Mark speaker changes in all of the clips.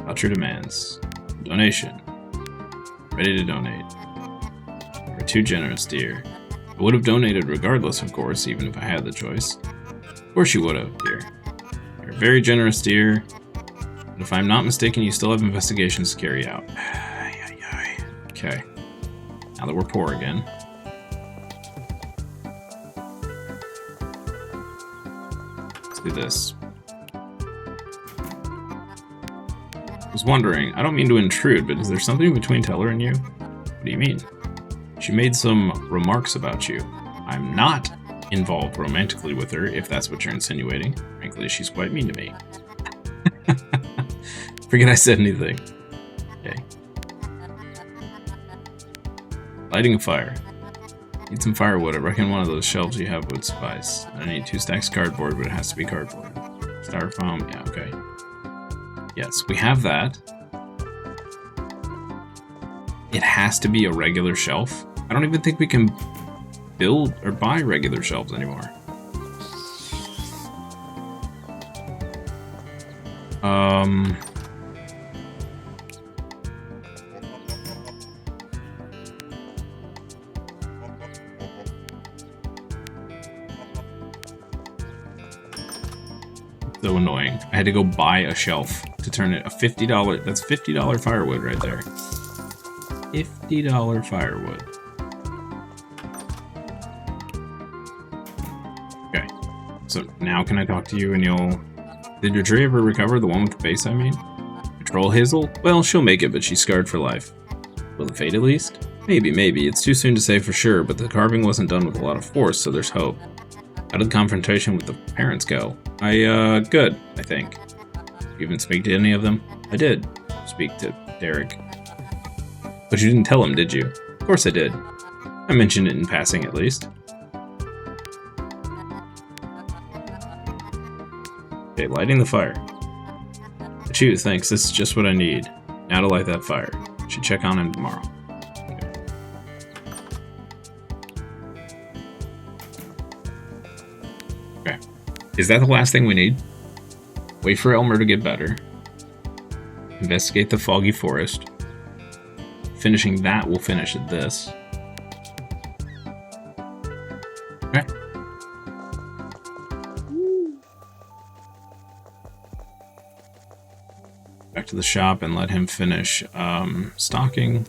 Speaker 1: About your demands. Donation. Ready to donate. You're too generous, dear. I would have donated regardless, of course, even if I had the choice. Of course you would have, dear. You're very generous, dear. But if I'm not mistaken, you still have investigations to carry out. Okay. Now that we're poor again. Let's do this. I was wondering, I don't mean to intrude, but is there something between Teller and you? What do you mean? She made some remarks about you. I'm not involved romantically with her, if that's what you're insinuating. Frankly, she's quite mean to me. Forget I said anything. Okay. Lighting a fire. Need some firewood. I reckon one of those shelves you have would suffice. I need 2 stacks of cardboard, but it has to be cardboard. Styrofoam, yeah, okay. Yes, we have that. It has to be a regular shelf. I don't even think we can build or buy regular shelves anymore. So annoying. I had to go buy a shelf to turn it a $50. That's $50 firewood right there. $50 firewood. Okay. So now can I talk to you and you'll... Did your tree ever recover? The one with the base, I mean? Patrol Hazel? Well, she'll make it, but she's scarred for life. Will it fade at least? Maybe. It's too soon to say for sure, but the carving wasn't done with a lot of force, so there's hope. How did the confrontation with the parents go? Good, I think. You even speak to any of them? I did speak to Derek. But you didn't tell him, did you? Of course I did. I mentioned it in passing, at least. Okay, lighting the fire. Achoo, thanks. This is just what I need. Now to light that fire. Should check on him tomorrow. Okay. Is that the last thing we need? Wait for Elmer to get better. Investigate the foggy forest. Finishing that, we'll finish this. Okay. Back to the shop and let him finish stocking.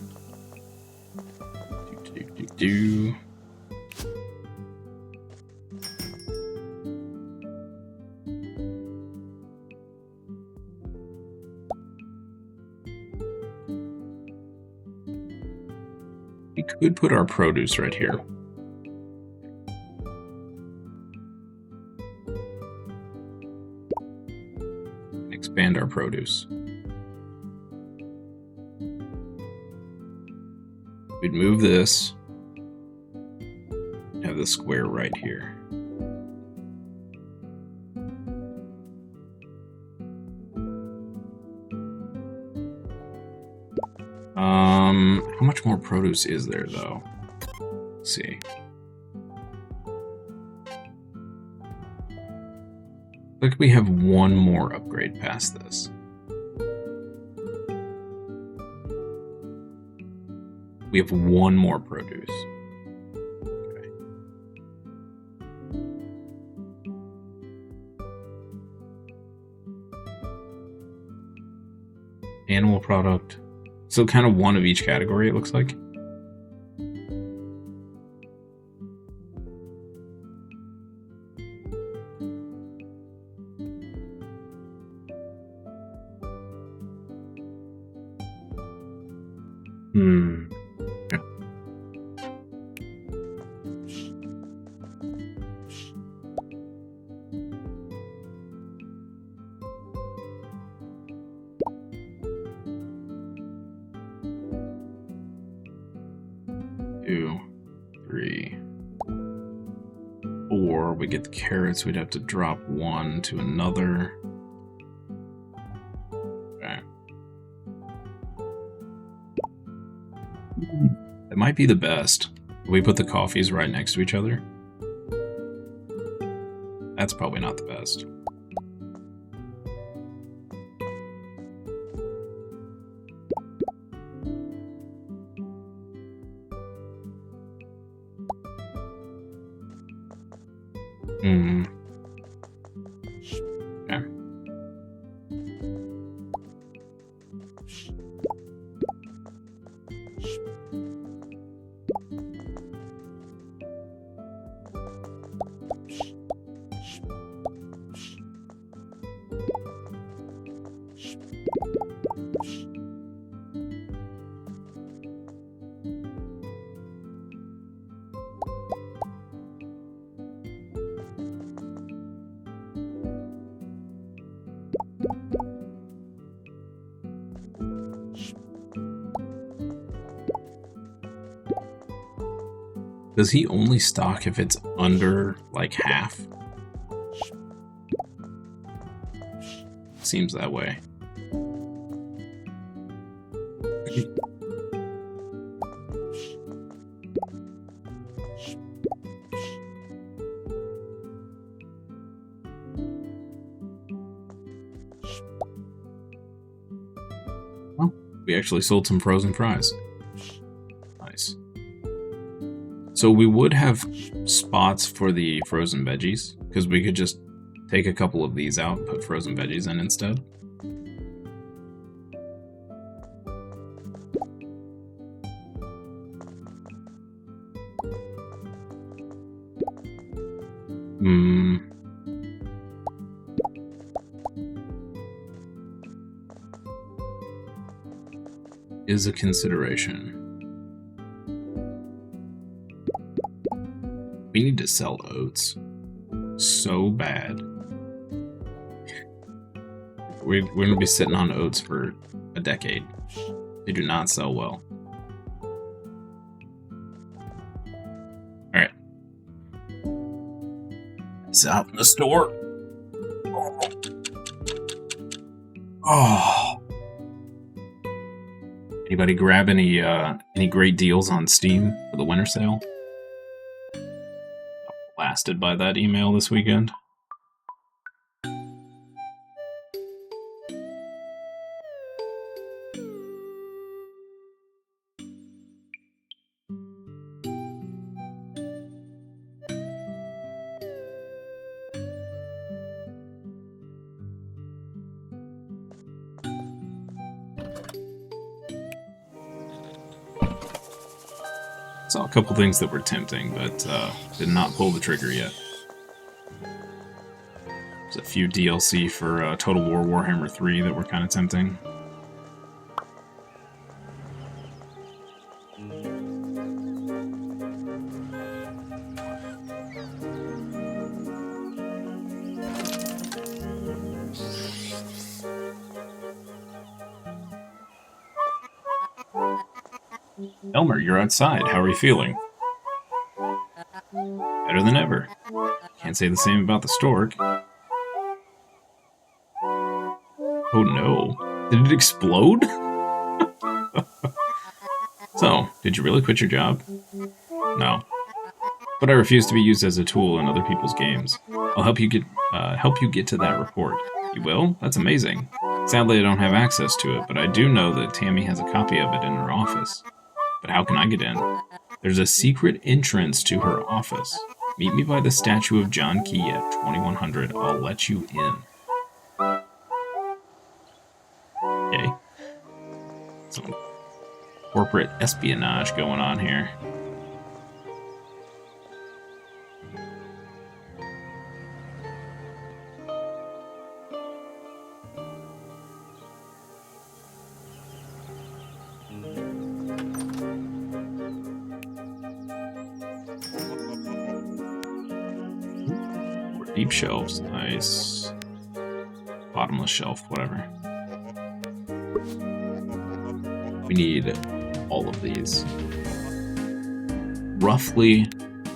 Speaker 1: We could put our produce right here. Expand our produce. We'd move this. Have the square right here. How much more produce is there, though? Let's see. Look, we have one more upgrade past this. We have one more produce. Okay. Animal product. So kind of one of each category, it looks like. Yeah. Two, 3, 4. We get the carrots. We'd have to drop one to another. Okay. That might be the best. We put the coffees right next to each other. That's probably not the best. Does he only stock if it's under, like, half? Seems that way. Well, we actually sold some frozen fries. Nice. So we would have spots for the frozen veggies, because we could just take a couple of these out and put frozen veggies in instead. Is a consideration. We need to sell oats so bad. We're going to be sitting on oats for a decade. They do not sell well. Alright. It's out in the store. Oh. Anybody grab any great deals on Steam for the winter sale? Blasted by that email this weekend. Saw a couple things that were tempting, but did not pull the trigger yet. There's a few DLC for Total War Warhammer 3 that were kind of tempting. Elmer, you're outside. How are you feeling? Better than ever. Can't say the same about the stork. Oh no. Did it explode? So, did you really quit your job? No. But I refuse to be used as a tool in other people's games. I'll help you get to that report. You will? That's amazing. Sadly, I don't have access to it, but I do know that Tammy has a copy of it in her office. But how can I get in? There's a secret entrance to her office. Meet me by the statue of John Key at 2100. I'll let you in. Okay. Some corporate espionage going on here. Deep shelves, nice. Bottomless shelf, whatever. We need all of these. Roughly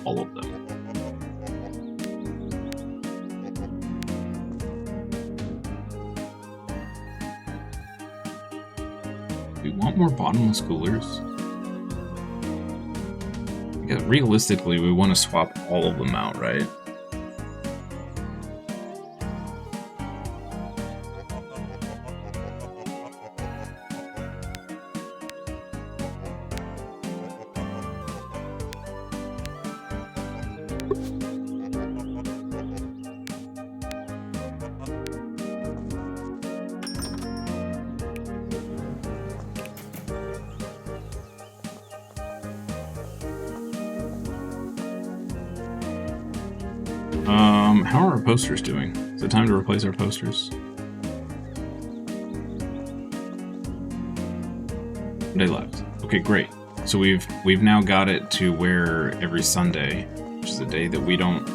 Speaker 1: all of them. We want more bottomless coolers. Because realistically, we want to swap all of them out, right? How are our posters doing? Is it time to replace our posters? They left. Okay, great. So we've now got it to where every Sunday, which is a day that we don't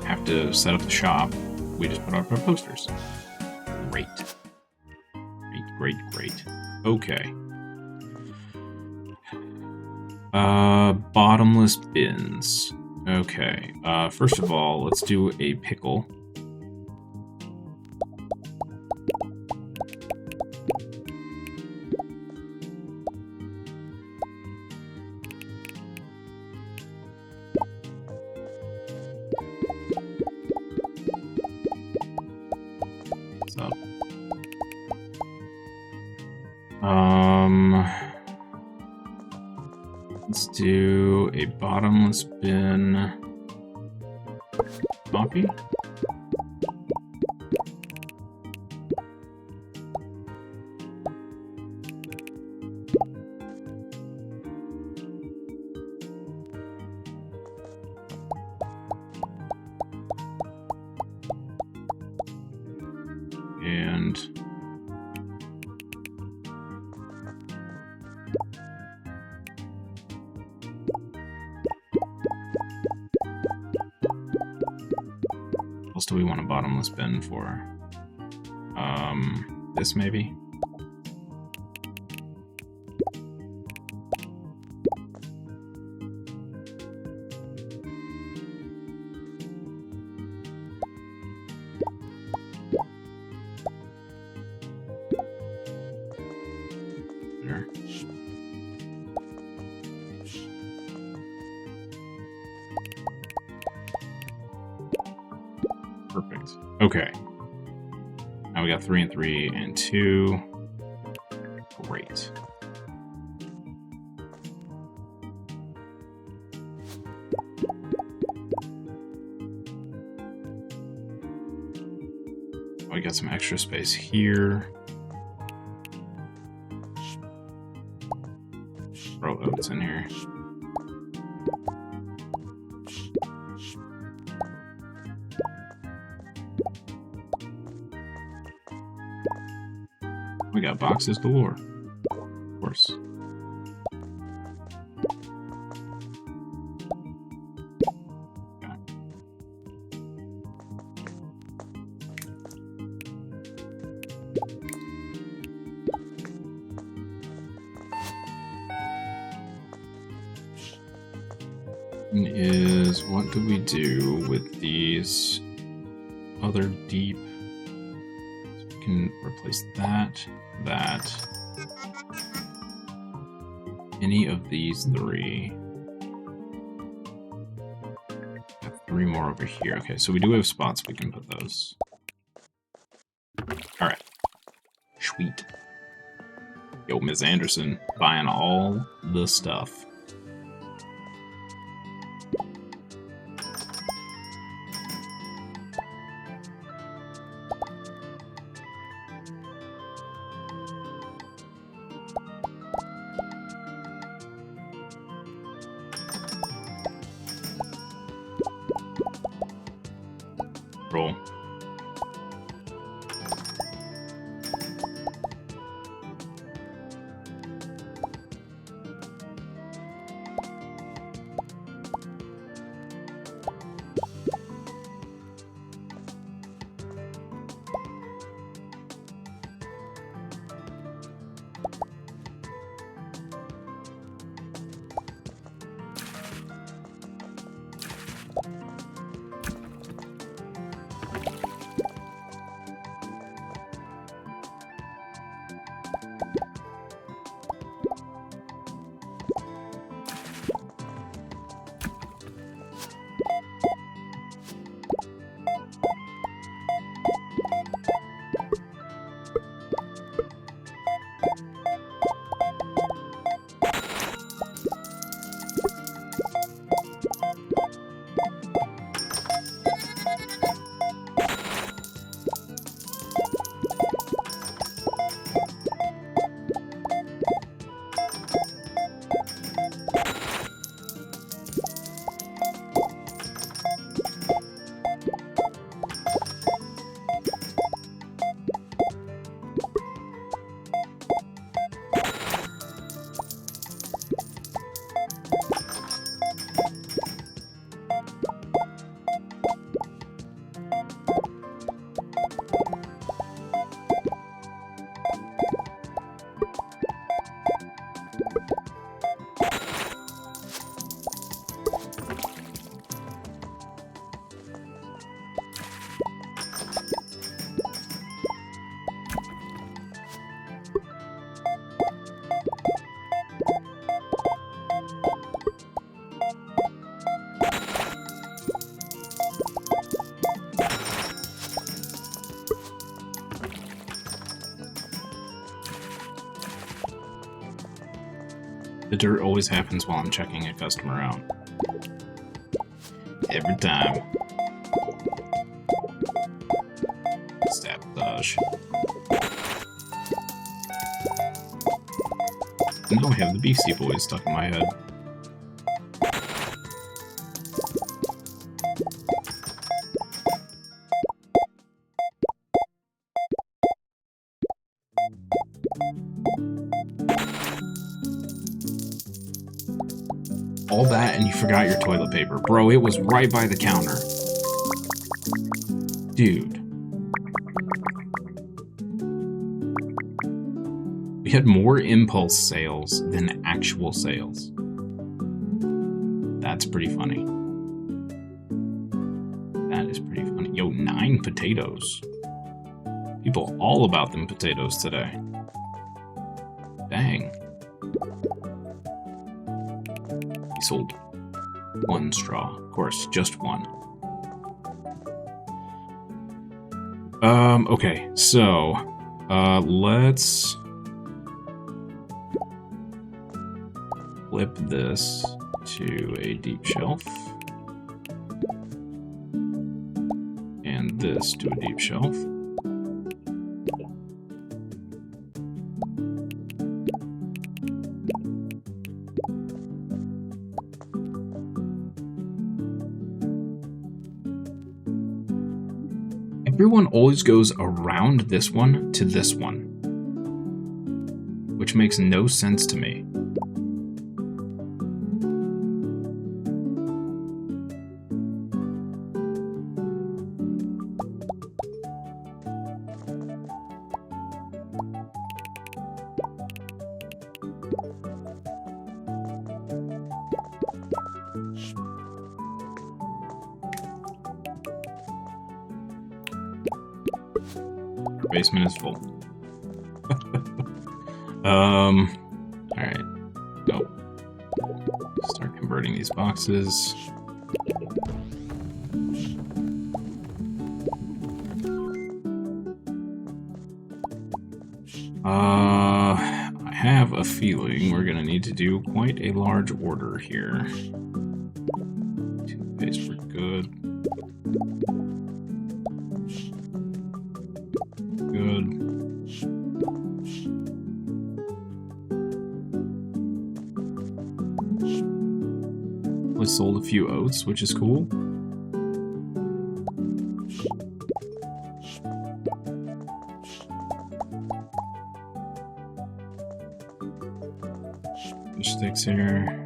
Speaker 1: have to set up the shop, we just put up our posters. Great. Great. Okay. Bottomless bins. Okay. First of all, let's do a pickle. Let's do a bottomless bin coffee. And what else do we want a bottomless bin for? This maybe? There. Perfect. Okay. Now we got 3 and 3 and 2. Great. Oh, I got some extra space here. Throw oats in here. We got boxes galore. Of course. Okay. Is what do we do with these other deep? So we can replace that. Any of these 3. Got 3 more over here. Okay, so we do have spots we can put those. Alright. Sweet. Yo, Ms. Anderson, buying all the stuff. Roll. The dirt always happens while I'm checking a customer out. Every time. Sabotage. Now I have the Beastie Boys stuck in my head. All that and you forgot your toilet paper. Bro, it was right by the counter. Dude. We had more impulse sales than actual sales. That's pretty funny. That is pretty funny. Yo, 9 potatoes. People all about them potatoes today. Dang. He sold 1 straw. Of course, just 1. Okay, so, let's flip this to a deep shelf. And this to a deep shelf. Everyone always goes around this one to this one, which makes no sense to me. Basement is full. Alright. Go. Start converting these boxes. I have a feeling we're gonna need to do quite a large order here. Toothpaste, we're good. Good. We sold a few oats, which is cool. Fish sticks here.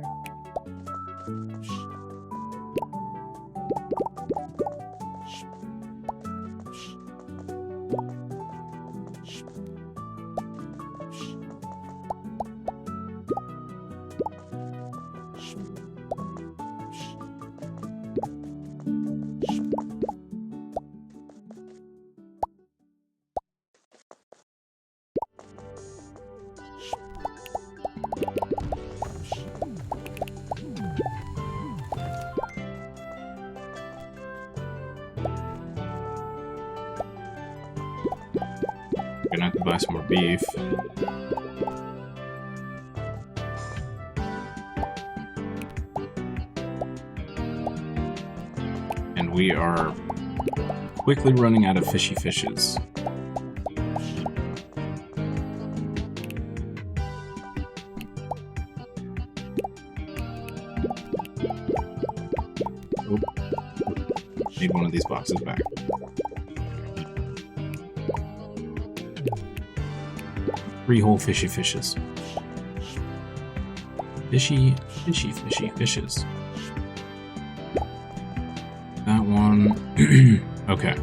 Speaker 1: Gonna have to buy some more beef. And we are quickly running out of fishy fishes. Oop. Need one of these boxes back. Three whole fishy fishes. Fishy fishes. That one. Okay.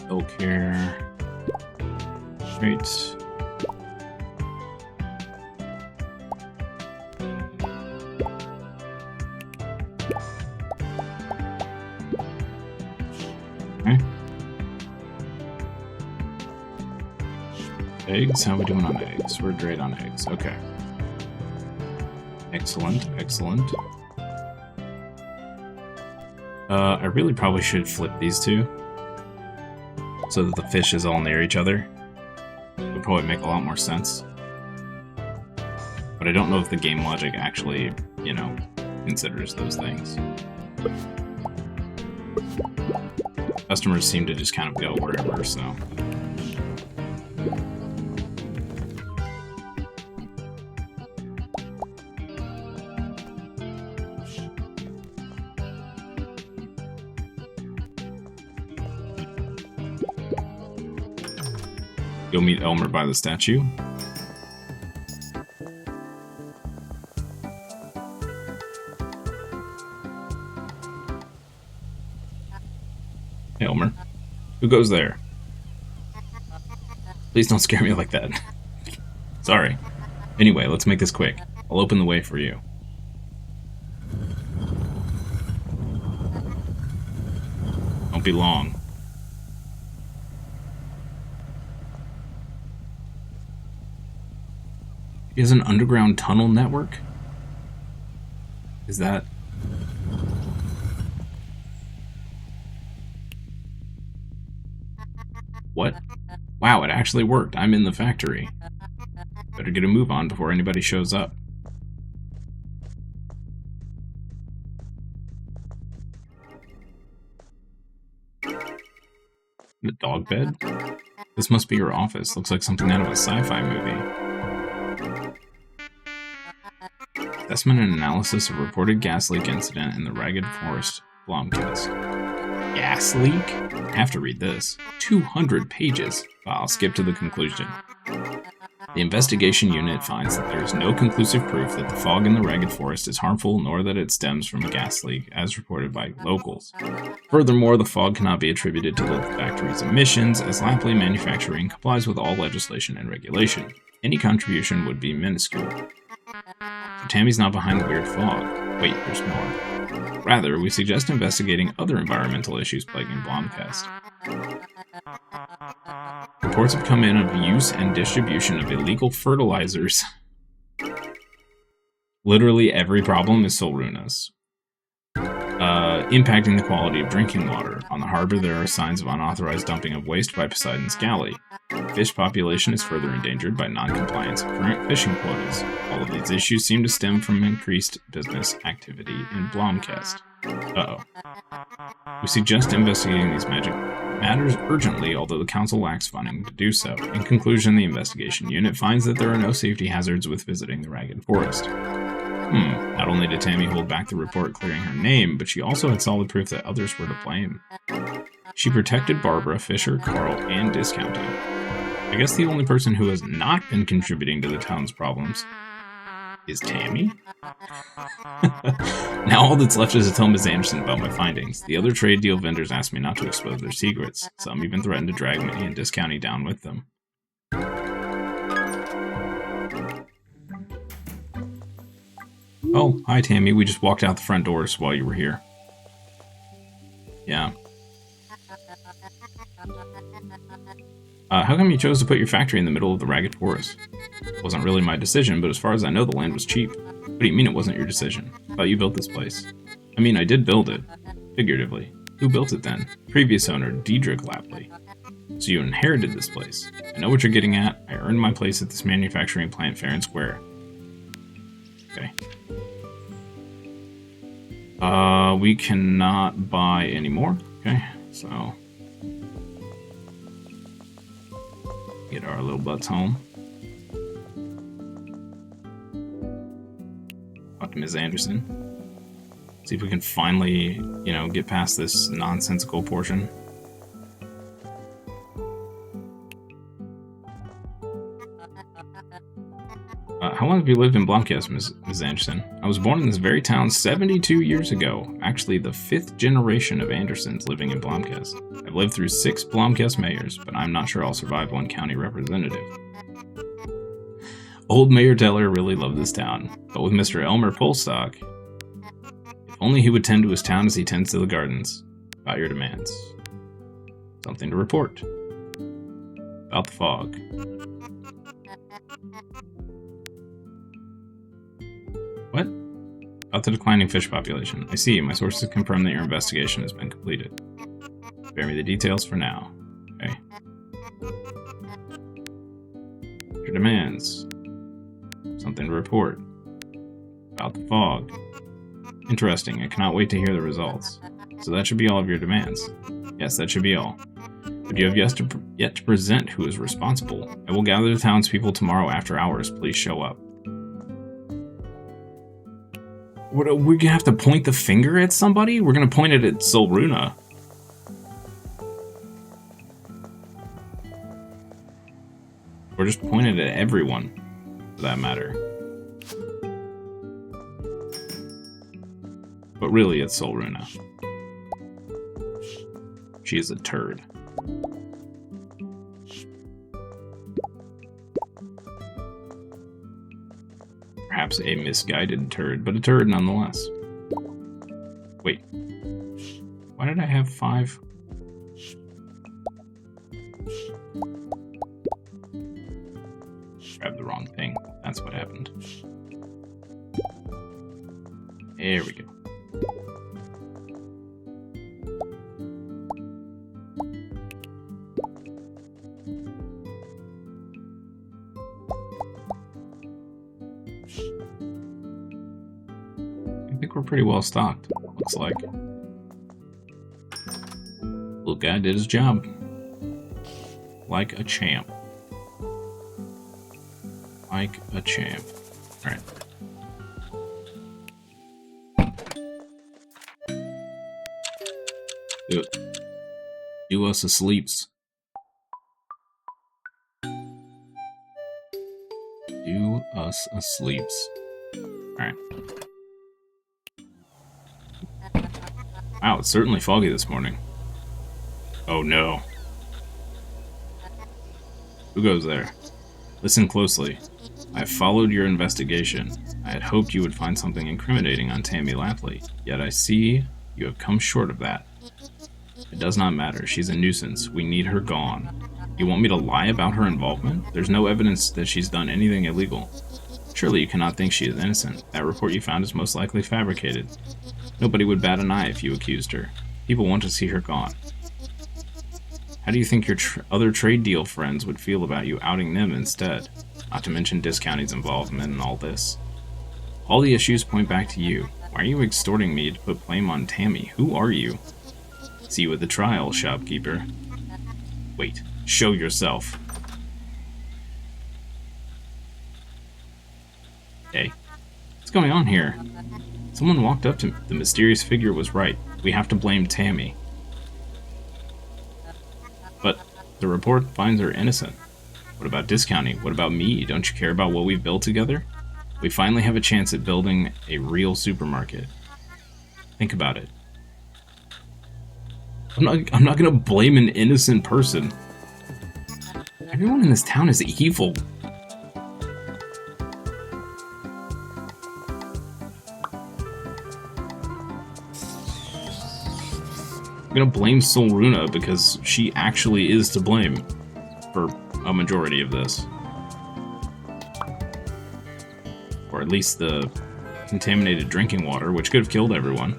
Speaker 1: Milk here. Great. Okay. Eggs? How are we doing on eggs? We're great on eggs. Okay. Excellent, excellent. I really probably should flip these two so that the fish is all near each other. It would probably make a lot more sense. But I don't know if the game logic actually, you know, considers those things. Customers seem to just kind of go wherever, so... Go meet Elmer by the statue. Hey, Elmer. Who goes there? Please don't scare me like that. Sorry. Anyway, let's make this quick. I'll open the way for you. Don't be long. He has an underground tunnel network? Is that... What? Wow, it actually worked. I'm in the factory. Better get a move on before anybody shows up. The dog bed? This must be your office. Looks like something out of a sci-fi movie. Assessment and analysis of reported gas leak incident in the Ragged Forest, Blomkist. Gas leak? I have to read this. 200 pages. Well, I'll skip to the conclusion. The investigation unit finds that there is no conclusive proof that the fog in the Ragged Forest is harmful, nor that it stems from a gas leak, as reported by locals. Furthermore, the fog cannot be attributed to the factory's emissions, as Lapley manufacturing complies with all legislation and regulation. Any contribution would be minuscule. So Tammy's not behind the weird fog. Wait, there's more. Rather, we suggest investigating other environmental issues plaguing Blomkist. Reports have come in of use and distribution of illegal fertilizers. Literally every problem is Solruna's. Impacting the quality of drinking water. On the harbor, there are signs of unauthorized dumping of waste by Poseidon's galley. Fish population is further endangered by non-compliance of current fishing quotas. All of these issues seem to stem from increased business activity in Blomkist. Uh-oh. We suggest investigating these matters urgently, although the council lacks funding to do so. In conclusion, the investigation unit finds that there are no safety hazards with visiting the Ragged Forest. Not only did Tammy hold back the report clearing her name, but she also had solid proof that others were to blame. She protected Barbara, Fisher, Carl, and discounting. I guess the only person who has not been contributing to the town's problems is Tammy? Now all that's left is to tell Ms. Anderson about my findings. The other trade deal vendors asked me not to expose their secrets. Some even threatened to drag me and discounting down with them. Oh, hi Tammy, we just walked out the front doors while you were here. Yeah. How come you chose to put your factory in the middle of the Ragged Forest? It wasn't really my decision, but as far as I know, the land was cheap. What do you mean it wasn't your decision? I thought you built this place. I mean, I did build it. Figuratively. Who built it then? Previous owner, Diedrich Lapley. So you inherited this place. I know what you're getting at. I earned my place at this manufacturing plant fair and square. Okay. We cannot buy anymore. Okay, so... get our little butts home. Talk to Ms. Anderson. See if we can finally, you know, get past this nonsensical portion. How long have you lived in Blomkist, Ms. Anderson? I was born in this very town 72 years ago. Actually, the 5th generation of Andersons living in Blomkist. I've lived through 6 Blomkist mayors, but I'm not sure I'll survive 1 county representative. Old Mayor Teller really loved this town, but with Mr. Elmer Polstock, if only he would tend to his town as he tends to the gardens. About your demands. Something to report. About the fog. What? About the declining fish population. I see. My sources confirm that your investigation has been completed. Spare me the details for now. Okay. Your demands. Something to report. About the fog. Interesting. I cannot wait to hear the results. So that should be all of your demands. Yes, that should be all. But you have yet to present who is responsible. I will gather the townspeople tomorrow after hours. Please show up. What, are we gonna have to point the finger at somebody? We're gonna point it at Solruna. Or just point it at everyone, for that matter. But really, it's Solruna. She is a turd. Perhaps a misguided turd, but a turd nonetheless. Wait. Why did I have 5? Grabbed the wrong thing. That's what happened. There we go. I think we're pretty well stocked, looks like. Little guy did his job. Like a champ. Like a champ. Alright. Do it. Do us a sleeps. Do us a sleeps. Alright. Wow, it's certainly foggy this morning. Oh no. Who goes there? Listen closely. I have followed your investigation. I had hoped you would find something incriminating on Tammy Lapley, yet I see you have come short of that. It does not matter. She's a nuisance. We need her gone. You want me to lie about her involvement? There's no evidence that she's done anything illegal. Surely you cannot think she is innocent. That report you found is most likely fabricated. Nobody would bat an eye if you accused her. People want to see her gone. How do you think your other trade deal friends would feel about you outing them instead? Not to mention Discounting's involvement in all this. All the issues point back to you. Why are you extorting me to put blame on Tammy? Who are you? See you at the trial, shopkeeper. Wait, show yourself. Hey, what's going on here? Someone walked up to me. The mysterious figure was right. We have to blame Tammy. But the report finds her innocent. What about Discounting? What about me? Don't you care about what we've built together? We finally have a chance at building a real supermarket. Think about it. I'm not gonna blame an innocent person. Everyone in this town is evil. I'm gonna blame Solruna because she actually is to blame for a majority of this. Or at least the contaminated drinking water, which could have killed everyone.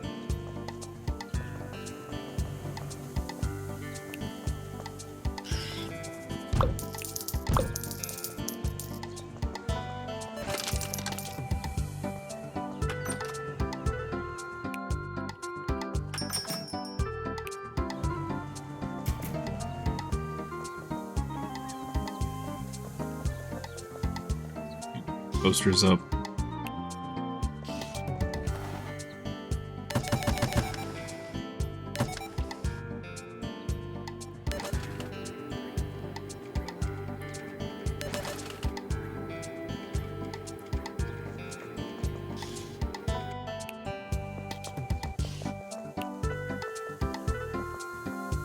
Speaker 1: Posters up.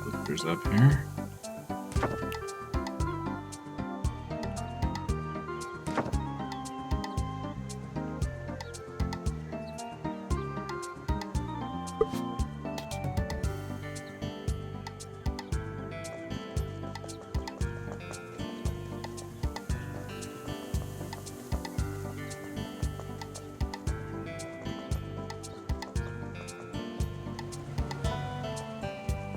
Speaker 1: Posters up here.